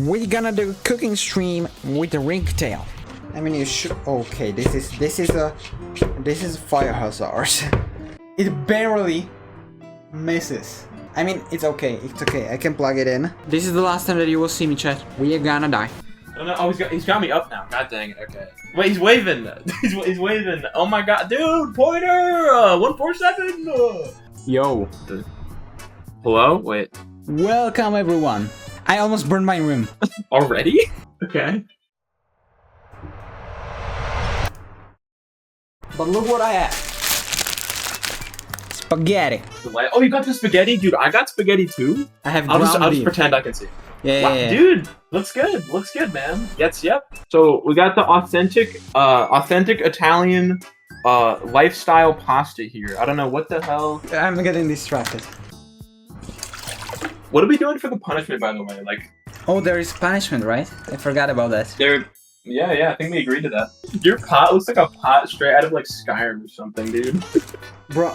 We're gonna do cooking stream with the Ringtail. I mean, you should. Okay, this is fire hazard. It barely misses. I mean, it's okay. It's okay. I can plug it in. This is the last time that you will see me, chat. We are gonna die. Oh, no, oh, he's got me up now. God dang it. Okay. Wait, he's waving. he's waving. Oh my god, dude, pointer. 147. Yo. Hello. Wait. Welcome, everyone. I almost burned my room. Already? Okay. But look what I have. Spaghetti. Oh, you got the spaghetti? Dude, I got spaghetti too. I have I'll ground just beef. pretend I can see. Yeah, wow, yeah, yeah. Dude, looks good. Looks good, man. Yes, yep. So we got the authentic Italian lifestyle pasta here. I don't know what the hell. I'm getting distracted. What are we doing for the punishment, by the way? Like, oh, there is punishment, right? I forgot about that. Yeah, I think we agreed to that. Your pot looks like a pot straight out of like Skyrim or something, dude. Bro,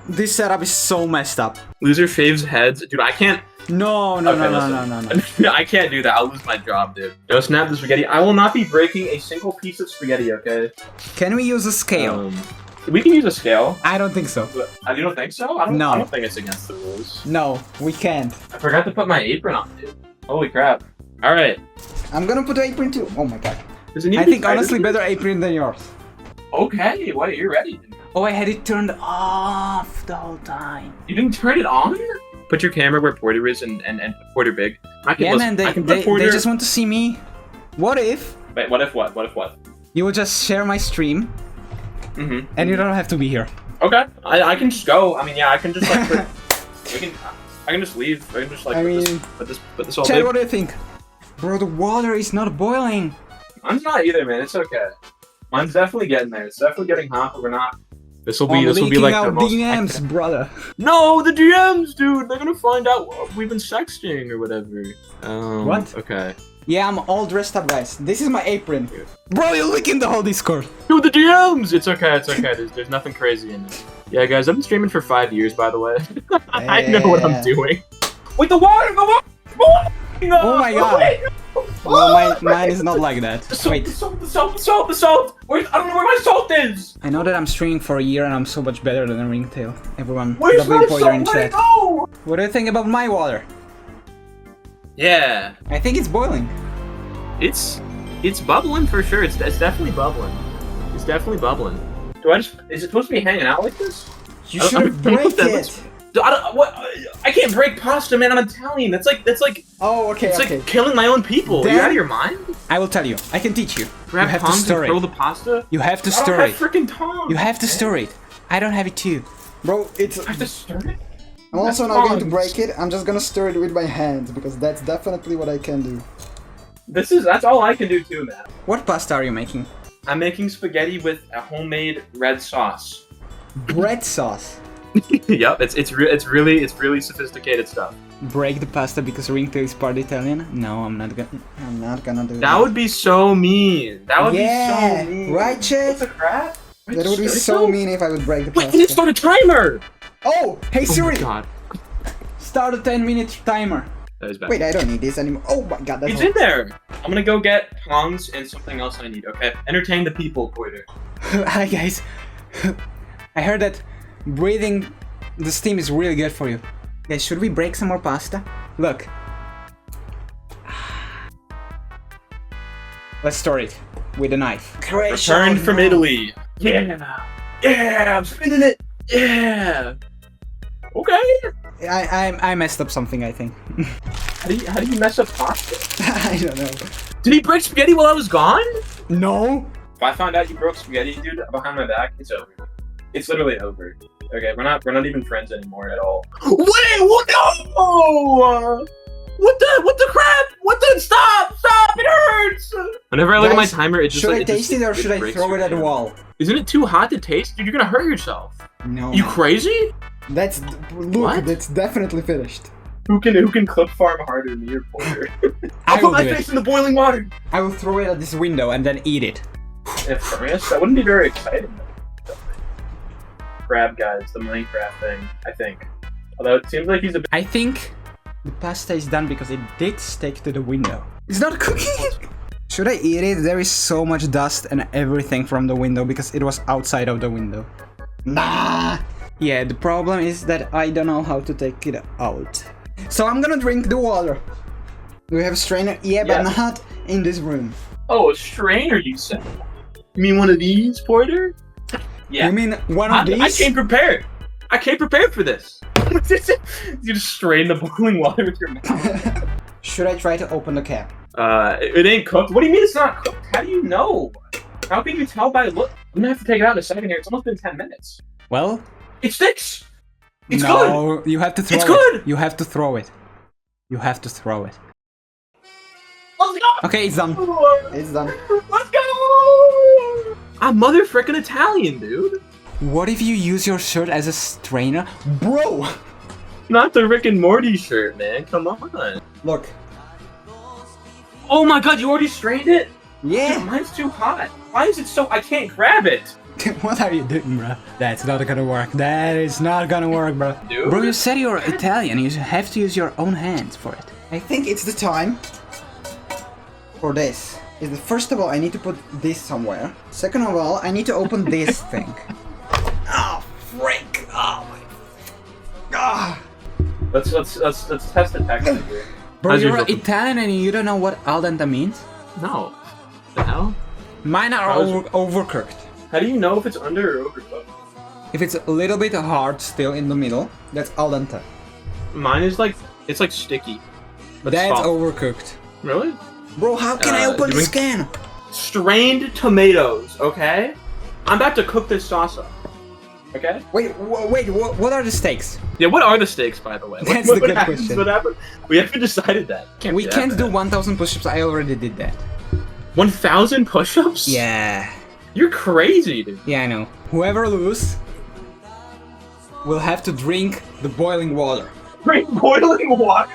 this setup is so messed up. Loser faves heads, dude. I can't. No. I can't do that. I'll lose my job, dude. Yo, snap the spaghetti. I will not be breaking a single piece of spaghetti, okay? Can we use a scale? We can use a scale. I don't think so. But, you don't think so? No. I don't think it's against the rules. No, we can't. I forgot to put my apron on, dude. Holy crap. Alright. I'm gonna put the apron too. Oh my god. I think honestly better apron than yours. Okay, wait, you're ready, dude. Oh, I had it turned off the whole time. You didn't turn it on? Put your camera where Porter is and Porter big. Yeah, man, they just want to see me. What if? Wait, what if what? What if what? You will just share my stream. Mm-hmm. And you don't have to be here. Okay, I can just go. I mean, yeah, I can just like I can just leave. I can just like put this all. Chad, what do you think? Bro, the water is not boiling. Mine's not either, man. It's okay. Mine's definitely getting there. It's definitely getting hot, but we're not. This will be like the most DMs, brother. No, the DMs, dude. They're gonna find out we've been sexting or whatever. What? Okay. Yeah, I'm all dressed up, guys. This is my apron. Bro, you're leaking the whole Discord. Dude, the DMs! It's okay, it's okay. There's nothing crazy in it. Yeah, guys, I've been streaming for 5 years, by the way. I know what I'm doing. Wait, the water! No, oh my god. Wait. Well, mine is not like that. Wait. The salt! I don't know where my salt is! I know that I'm streaming for a year and I'm so much better than a Ringtail. Everyone, where's my salt? in chat. What do you think about my water? Yeah. I think it's boiling. It's bubbling for sure. It's definitely bubbling. It's definitely bubbling. Is it supposed to be hanging out like this? You should break it. I can't break pasta, man. I'm Italian. That's like. Oh, okay. It's like killing my own people. Are you out of your mind? I will tell you. I can teach you. You have to stir it. Throw the pasta. You have to stir it. I don't have freaking tongs. You have to stir it. I don't have it too. Bro, it's. I have to stir it. I'm also not going to break it. I'm just gonna stir it with my hands because that's definitely what I can do. That's all I can do too, man. What pasta are you making? I'm making spaghetti with a homemade red sauce. Bread sauce. Yep, it's really sophisticated stuff. Break the pasta because Ringtail is part Italian? No, I'm not gonna do that. That would be so mean. That would be so mean. Right, Chet? What the crap? That would be so mean if I would break the pasta. Wait, I didn't start a timer! Oh, hey Siri! Oh my god. Start a 10-minute timer. That is bad. Wait, I don't need this anymore. Oh my god, that's It's in there! I'm gonna go get tongs and something else I need, okay? Entertain the people, Porter. Hi guys. I heard that breathing the steam is really good for you. Guys, should we break some more pasta? Look. Let's stir it with a knife. Returned from Italy. Yeah! Yeah! I'm spinning it! Yeah! Okay! I messed up something, I think. How do you mess up pasta? I don't know. Did he break spaghetti while I was gone? No! If I found out you broke spaghetti, dude, behind my back, it's over. It's literally over. Okay, we're not even friends anymore at all. Wait, what? No! What the crap? What the? Stop! It hurts! Whenever I look at my timer, it just should I taste it or should I throw it at the wall? Isn't it too hot to taste? Dude, you're gonna hurt yourself. No. You crazy? Look, What? that's definitely finished. Who can clip farm harder than me or Porter? I I'll put my face in the boiling water. I will throw it at this window and then eat it. If furnace, that wouldn't be very exciting. Crab guys, the Minecraft thing, I think. Although it seems like he's a bit. I think The pasta is done because it did stick to the window. It's not cooking! Should I eat it? There is so much dust and everything from the window because it was outside of the window. Nah! Yeah, the problem is that I don't know how to take it out. So I'm gonna drink the water. Do we have a strainer? Yeah, but not in this room. Oh, a strainer, you said? You mean one of these, Porter? Yeah. You mean one of these? I came prepared. I came prepared for this. You just strain the boiling water with your mouth. Should I try to open the cap? It ain't cooked. What do you mean it's not cooked? How do you know? How can you tell by look? I'm gonna have to take it out in a second here. It's almost been 10 minutes. Well, it sticks. It's good. No, you have to throw it. It's good. You have to throw it. You have to throw it. Let's go. Okay, it's done. It's done. Let's go. I'm mother frickin' Italian, dude. What if you use your shirt as a strainer? Bro! Not the Rick and Morty shirt, man. Come on. Look. Oh my god, you already strained it? Yeah. Dude, mine's too hot. Why is it so... I can't grab it. What are you doing, bro? That's not gonna work. That is not gonna work, bro. Dude? Bro, you said you're Italian. You have to use your own hands for it. I think it's the time for this. First of all, I need to put this somewhere. Second of all, I need to open this thing. Oh, frick! Oh my... Ah! Let's test the texture here. Bro, As you're usual. Italian and you don't know what al dente means? No. The hell? Mine are overcooked. How do you know if it's under or overcooked? If it's a little bit hard still in the middle, that's al dente. Mine is like, it's like sticky. But That's soft. overcooked. Really? Bro, how can I open this can? Strained tomatoes, okay? I'm about to cook this salsa. Okay? Wait, what are the stakes? Yeah, what are the stakes, by the way? That's the good happens? question. What happened? We haven't decided that. We can't do 1,000 push-ups, I already did that. 1,000 push-ups? Yeah. You're crazy, dude. Yeah, I know. Whoever loses will have to drink the boiling water. Drink boiling water?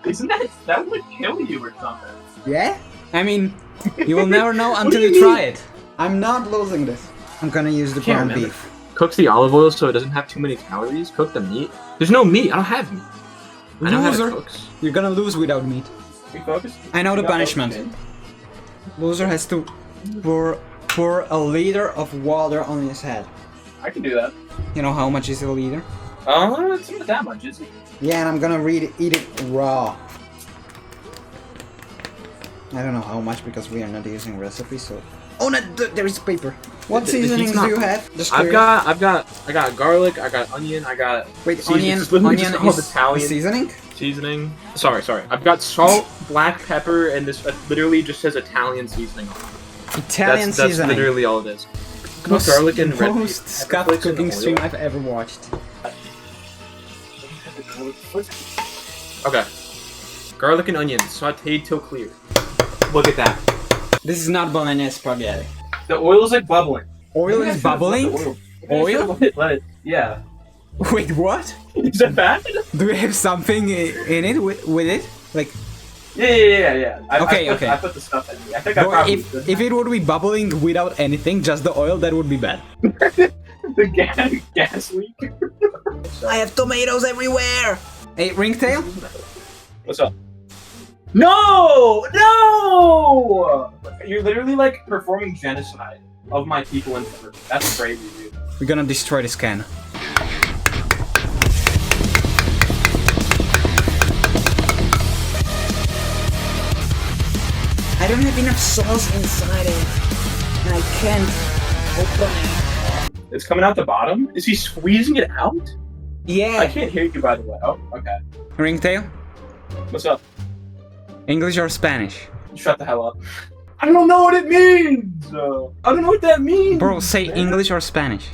Isn't that would kill you or something? Yeah? I mean, you will never know until do you you try it. I'm not losing this. I'm gonna use the Can't ground remember. beef. Cooks the olive oil so it doesn't have too many calories. Cook the meat. There's no meat. I don't have meat. I know how Loser. it cooks. You're gonna lose without meat. We focus? I know the We got punishment. focused Loser has to pour a liter of water on his head. in. I can do that. You know how much is a liter? It's not that much, is it? Yeah, and I'm gonna eat it raw. I don't know how much because we are not using recipes, so... Oh no, there is paper. What The seasonings heat's do not- you have? Just I curious. got garlic. I got onion. I got Wait, seasoning. onion It's literally just all is Italian seasoning? seasoning. Sorry. I've got salt, black pepper, and this literally just says Italian seasoning on it. Italian That's seasoning. literally all it is. Garlic and red most pepper scuffed flakes and cooking oil. stream I've ever watched. Okay. Garlic and onions sautéed till clear. Look at that. This is not bolognese spaghetti. The oil is like bubbling. Oil Maybe I is should've let the bubbling? Maybe I Oil? should've let it. Yeah. Wait, what? Is that bad? Do we have something in it with it? Like, Yeah. Okay. I put the stuff in. I think I bro, probably if it would be bubbling without anything, just the oil, that would be bad. the gas leak. I have tomatoes everywhere! Hey, Ringtail? What's up? No! You're literally like performing genocide of my people in Turkey. That's crazy, dude. We're gonna destroy this can. I don't have enough sauce inside it, and I can't open it. It's coming out the bottom? Is he squeezing it out? Yeah. I can't hear you, by the way. Oh, okay. Ringtail? What's up? English or Spanish? Shut the hell up. I don't know what it means! I don't know what that means! Bro, say man. English or Spanish.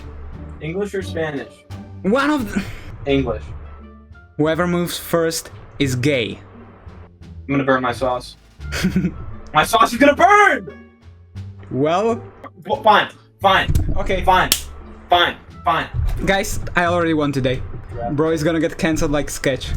English or Spanish? One of the... English. Whoever moves first is gay. I'm gonna burn my sauce. My sauce is gonna burn! Well, Fine. okay. Fine. Guys, I already won today. Bro is gonna get cancelled like Sketch.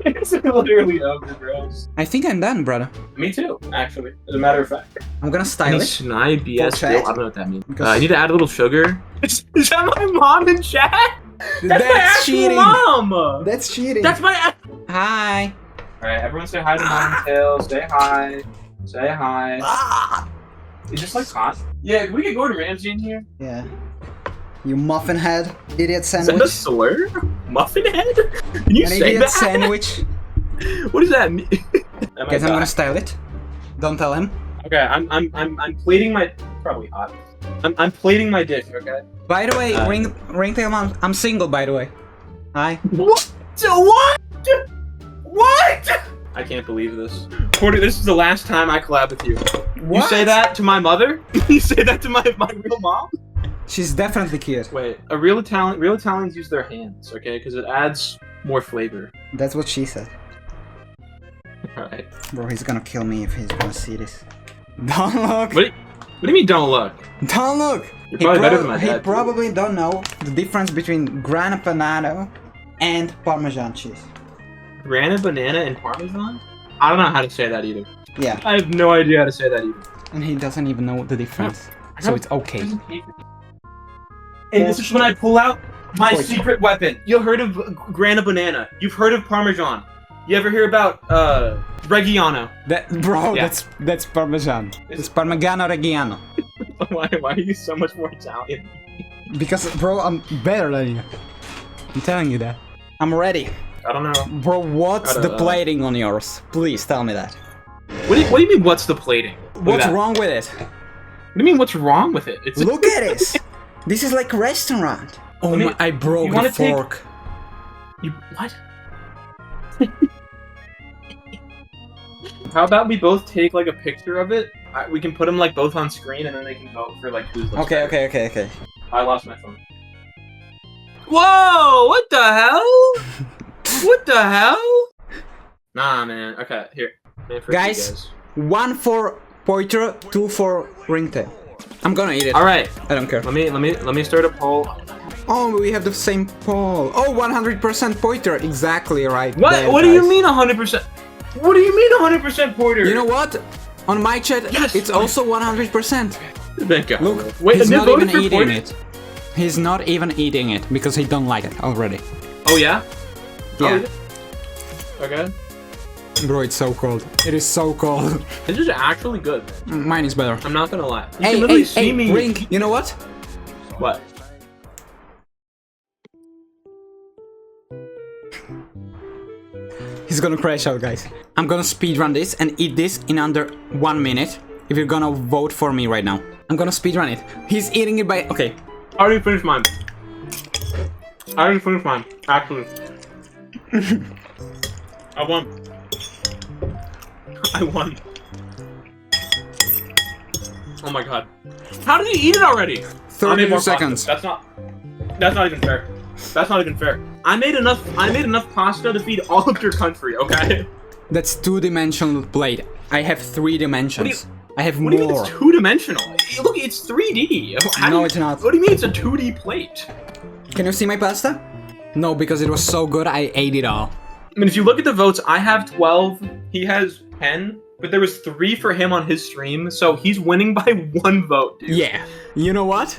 It's literally over, bro. I think I'm done, brother. Me too, actually. As a matter of fact. I'm gonna style it. Snide BS. For chat? I don't know what that means. Because- I need to add a little sugar. Is that my mom in chat? That's my actual cheating. mom. That's cheating. That's my. Hi. All right, everyone, say hi to Ringtail. Say hi. Say hi. Is this like hot? Yeah, we get Gordon Ramsay in here. Yeah. You muffin head, idiot Is that a sandwich. slur? Muffin head? Can you An say idiot that? sandwich. What does that mean? Guys, I'm gonna style it. Don't tell him. Okay, I'm plating my probably hot. I'm plating my dish. Okay. By the way, Ringtail Mom, I'm single. By the way. Hi. What? What? What? I can't believe this. Porter, this is the last time I collab with you. What? You say that to my mother? You say that to my real mom? She's definitely cute. Wait, real Italians use their hands, okay? Because it adds more flavor. That's what she said. Alright. Bro, he's gonna kill me if he's gonna see this. Don't look. What do you mean don't look? Don't look. You're probably better than my He dad. probably don't know the difference between grana padano and Parmesan cheese. Grana banana and Parmesan? I don't know how to say that either. Yeah, I have no idea how to say that either. and he doesn't even know the difference. So it's okay. And this is when I pull out my Wait. secret weapon. You've heard of Grana banana. You've heard of Parmesan. You ever hear about Reggiano? That, bro, Yeah. that's Parmesan. It's Parmigiano Reggiano. Why are you so much more Italian? Because, bro, I'm better than you. I'm telling you that. I'm ready. I don't know. Bro, what's I the don't know. plating on yours? Please tell me that. What do you mean? What's the plating? Look What's at that. wrong with it? What do you mean? What's wrong with it? It's Look at this! This is like a restaurant. Oh Let me- my, I broke you the wanna take- fork. You what? How about we both take like a picture of it? We can put them like both on screen, and then they can vote for like who's looks Okay, better. okay. I lost my phone. Whoa! What the hell? What the hell? Nah, man. Okay, here. Man, for Guys. 1 for Poitra, 2 for Ringtail. I'm gonna eat it. All right. I don't care. Let me start a poll. Oh, we have the same poll. Oh, 100% Poitra. Exactly right. What? there, What do you guys. mean 100%? What do you mean 100% Porter? You know what? On my chat, Yes. it's also 100%. Thank God. Look, wait, he's and they not voted even for eating Porter? it. He's not even eating it because he don't like it already. Oh yeah. Yeah. Oh, okay. Bro, it's so cold. It is so cold. This is actually good. Mine is better. I'm not gonna lie. You Hey, can literally hey, see hey, me. Ring, you know what? What? He's gonna crash out, guys. I'm gonna speedrun this and eat this in under 1 minute. If you're gonna vote for me right now, I'm gonna speedrun it. He's eating it by. Okay. I already finished mine. Actually. I won. I won. Oh my god. How did he eat it already? I made 32 more seconds. pasta. That's not even fair. That's not even fair. I made enough pasta to feed all of your country, okay? That's 2-dimensional plate. I have 3 dimensions. I have What do you mean more. it's two-dimensional? Look, it's 3D. How do No, you- it's not. What do you mean it's a 2D plate? Can you see my pasta? No, because it was so good, I ate it all. I mean, if you look at the votes, I have 12, he has 10, but there was 3 for him on his stream, so he's winning by 1 vote, dude. Yeah. You know what?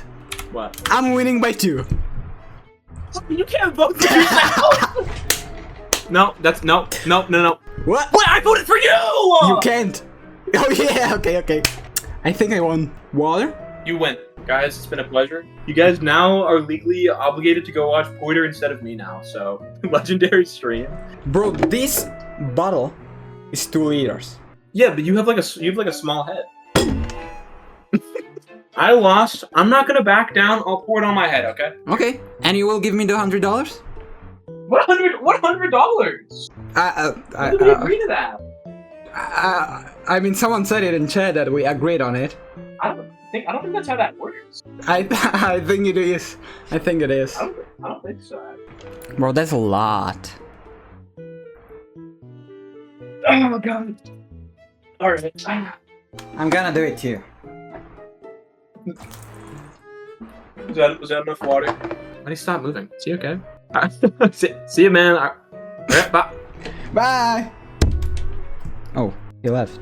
What? I'm winning by 2. You can't vote for yourself! No, that's, no. What? What? I voted for you! You can't. Oh yeah, okay. I think I won. Water? You win. Guys, it's been a pleasure. You guys now are legally obligated to go watch Poiter instead of me now, so legendary stream. Bro, this bottle is 2 liters. Yeah, but you have like a small head. I lost. I'm not gonna back down. I'll pour it on my head, okay? Okay. And you will give me the $100? What $100? I How did we agree to that? I mean, someone said it in chat that we agreed on it. I don't think that's how that works. I think it is. I think it is. I don't think so. Bro, that's a lot. Oh god. All right. I'm gonna do it too. Was that enough water? Why do you stop moving? Is he okay? See you, man. Bye. Bye! Oh, he left.